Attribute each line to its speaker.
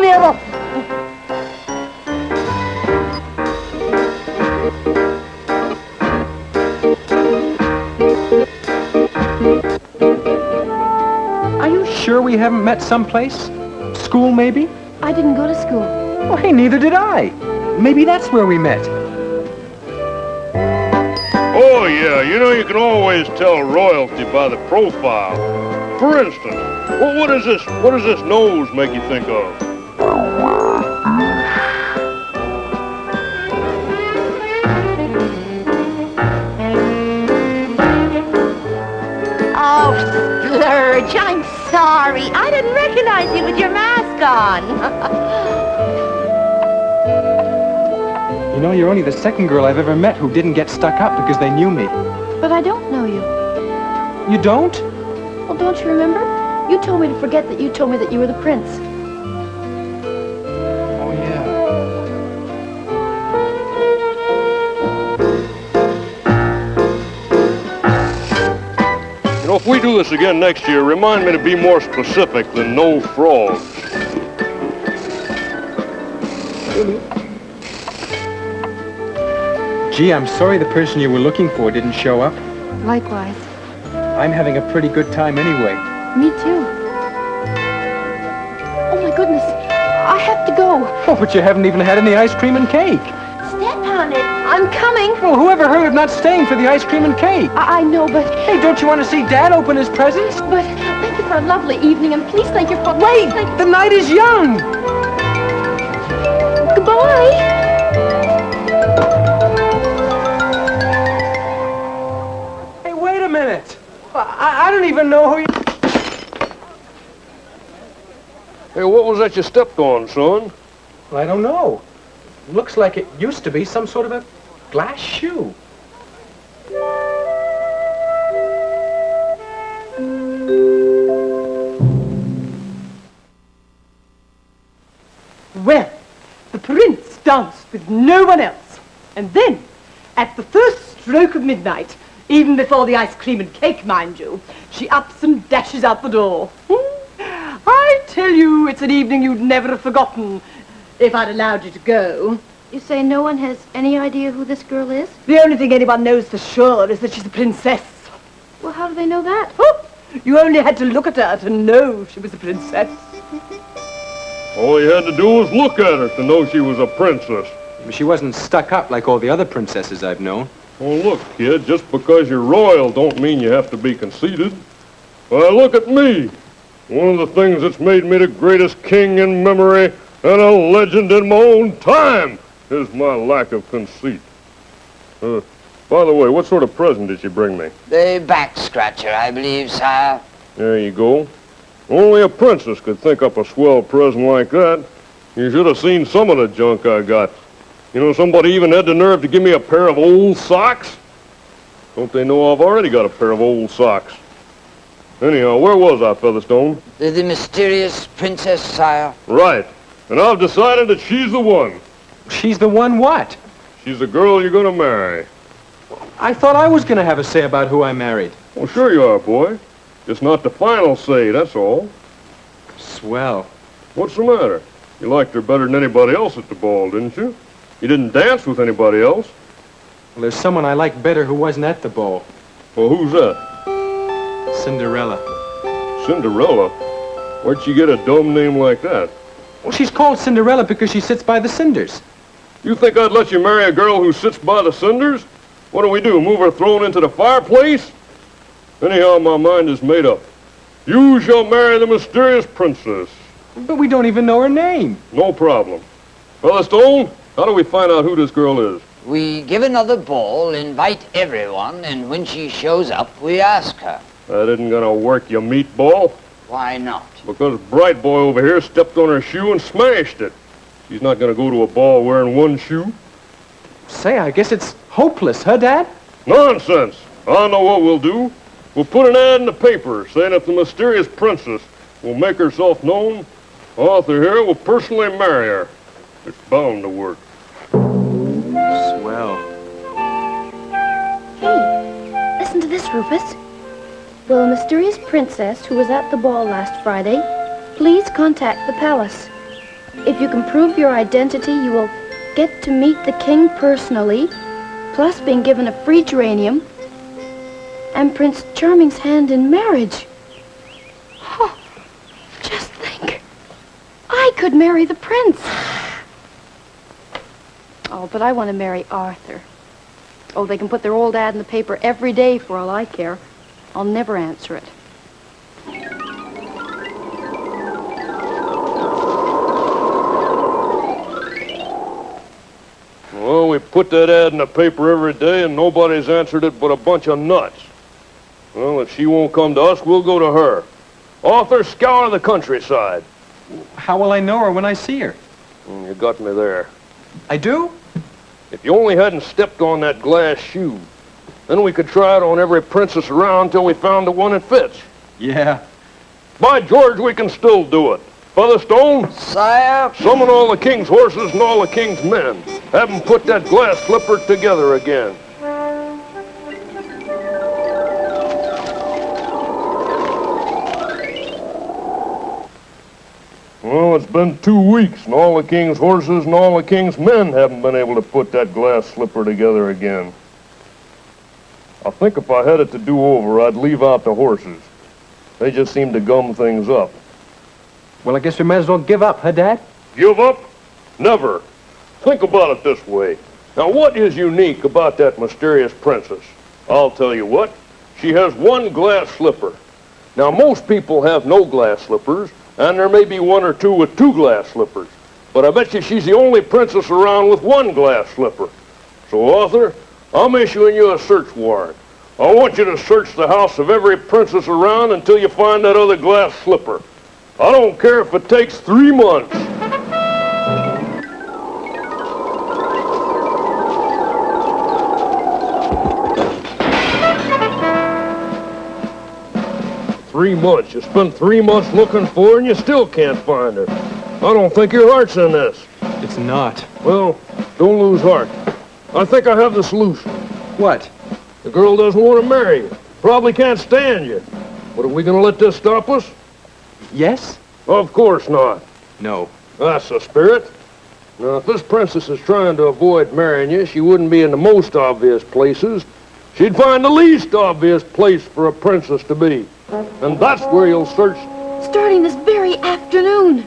Speaker 1: Come here, look.
Speaker 2: Are you sure we haven't met someplace? School, maybe?
Speaker 3: I didn't go to school.
Speaker 2: Well, hey, neither did I. Maybe that's where we met.
Speaker 4: Oh, yeah, you know, you can always tell royalty by the profile. For instance, well, what does this nose make you think of?
Speaker 1: Oh, Splurge, I'm sorry. I didn't recognize you with your mask on.
Speaker 2: You know, you're only the second girl I've ever met who didn't get stuck up because they knew me.
Speaker 3: But I don't know you.
Speaker 2: You don't?
Speaker 3: Well, don't you remember? You told me to forget that you told me that you were the prince.
Speaker 2: Oh, yeah.
Speaker 4: You know, if we do this again next year, remind me to be more specific than no frogs.
Speaker 2: Gee, I'm sorry the person you were looking for didn't show up.
Speaker 3: Likewise.
Speaker 2: I'm having a pretty good time anyway.
Speaker 3: Me too. Oh, my goodness. I have to go.
Speaker 2: Oh, but you haven't even had any ice cream and cake.
Speaker 1: Step on it. I'm coming.
Speaker 2: Well, whoever heard of not staying for the ice cream and cake?
Speaker 3: I know, but...
Speaker 2: Hey, don't you want to see Dad open his presents?
Speaker 3: But thank you for a lovely evening, and please thank you for...
Speaker 2: Wait! The night is young!
Speaker 3: Goodbye.
Speaker 2: Hey, wait a minute. I don't even know who you...
Speaker 4: Hey, what was that you stepped on, son?
Speaker 2: Well, I don't know. Looks like it used to be some sort of a glass shoe.
Speaker 5: Well, the prince danced with no one else. And then, at the first stroke of midnight, even before the ice cream and cake, mind you, she ups and dashes out the door. I tell you, it's an evening you'd never have forgotten if I'd allowed you to go.
Speaker 3: You say no one has any idea who this girl is?
Speaker 5: The only thing anyone knows for sure is that she's a princess.
Speaker 3: Well, how do they know that?
Speaker 5: Oh, you only had to look at her to know she was a princess.
Speaker 4: All you had to do was look at her to know she was a princess.
Speaker 2: She wasn't stuck up like all the other princesses I've known.
Speaker 4: Oh, look, kid, just because you're royal don't mean you have to be conceited. Well, look at me. One of the things that's made me the greatest king in memory and a legend in my own time is my lack of conceit. By the way, what sort of present did you bring me?
Speaker 6: The back scratcher, I believe, sire.
Speaker 4: There you go. Only a princess could think up a swell present like that. You should have seen some of the junk I got. You know, somebody even had the nerve to give me a pair of old socks. Don't they know I've already got a pair of old socks? Anyhow, where was I, Featherstone?
Speaker 6: The mysterious princess, sire.
Speaker 4: Right. And I've decided that she's the one.
Speaker 2: She's the one what?
Speaker 4: She's the girl you're going to marry.
Speaker 2: I thought I was going to have a say about who I married.
Speaker 4: Well, sure you are, boy. Just not the final say, that's all.
Speaker 2: Swell.
Speaker 4: What's the matter? You liked her better than anybody else at the ball, didn't you? You didn't dance with anybody else.
Speaker 2: Well, there's someone I like better who wasn't at the ball.
Speaker 4: Well, who's that?
Speaker 2: Cinderella.
Speaker 4: Cinderella? Where'd she get a dumb name like that?
Speaker 2: Well, she's called Cinderella because she sits by the cinders.
Speaker 4: You think I'd let you marry a girl who sits by the cinders? What do? Move her thrown into the fireplace? Anyhow, my mind is made up. You shall marry the mysterious princess.
Speaker 2: But we don't even know her name.
Speaker 4: No problem. Featherstone, how do we find out who this girl is?
Speaker 6: We give another ball, invite everyone, and when she shows up, we ask her.
Speaker 4: That isn't gonna work, you meatball.
Speaker 6: Why not?
Speaker 4: Because Bright Boy over here stepped on her shoe and smashed it. She's not gonna go to a ball wearing one shoe.
Speaker 2: Say, I guess it's hopeless, huh, Dad?
Speaker 4: Nonsense. I know what we'll do. We'll put an ad in the paper saying if the mysterious princess will make herself known, Arthur here will personally marry her. It's bound to work.
Speaker 2: Swell.
Speaker 3: Hey, listen to this, Rufus. Will a mysterious princess who was at the ball last Friday please contact the palace? If you can prove your identity, you will get to meet the king personally, plus being given a free geranium and Prince Charming's hand in marriage. Oh, just think. I could marry the prince. Oh, but I want to marry Arthur. Oh, they can put their old ad in the paper every day for all I care. I'll never answer it.
Speaker 4: Well, we put that ad in the paper every day and nobody's answered it but a bunch of nuts. Well, if she won't come to us, we'll go to her. Arthur, scour the countryside.
Speaker 2: How will I know her when I see her?
Speaker 4: You got me there.
Speaker 2: I do?
Speaker 4: If you only hadn't stepped on that glass shoe, then we could try it on every princess around till we found the one that fits.
Speaker 2: Yeah.
Speaker 4: By George, we can still do it. Featherstone,
Speaker 6: Sire?
Speaker 4: summon all the king's horses and all the king's men. Have them put that glass slipper together again. Well, it's been 2 weeks, and all the king's horses and all the king's men haven't been able to put that glass slipper together again. I think if I had it to do over, I'd leave out the horses. They just seem to gum things up.
Speaker 2: Well, I guess we might as well give up, huh, Dad?
Speaker 4: Give up? Never. Think about it this way. Now, what is unique about that mysterious princess? I'll tell you what. She has one glass slipper. Now, most people have no glass slippers, and there may be one or two with 2 glass slippers. But I bet you she's the only princess around with 1 glass slipper. So, Arthur, I'm issuing you a search warrant. I want you to search the house of every princess around until you find that other glass slipper. I don't care if it takes 3 months. Three months. You spent 3 months looking for her and you still can't find her. I don't think your heart's in this.
Speaker 2: It's not.
Speaker 4: Well, don't lose heart. I think I have the solution.
Speaker 2: What?
Speaker 4: The girl doesn't want to marry you. Probably can't stand you. But are we going to let this stop us?
Speaker 2: Yes?
Speaker 4: Of course not.
Speaker 2: No.
Speaker 4: That's the spirit. Now, if this princess is trying to avoid marrying you, she wouldn't be in the most obvious places. She'd find the least obvious place for a princess to be. And that's where you'll search.
Speaker 3: Starting this very afternoon.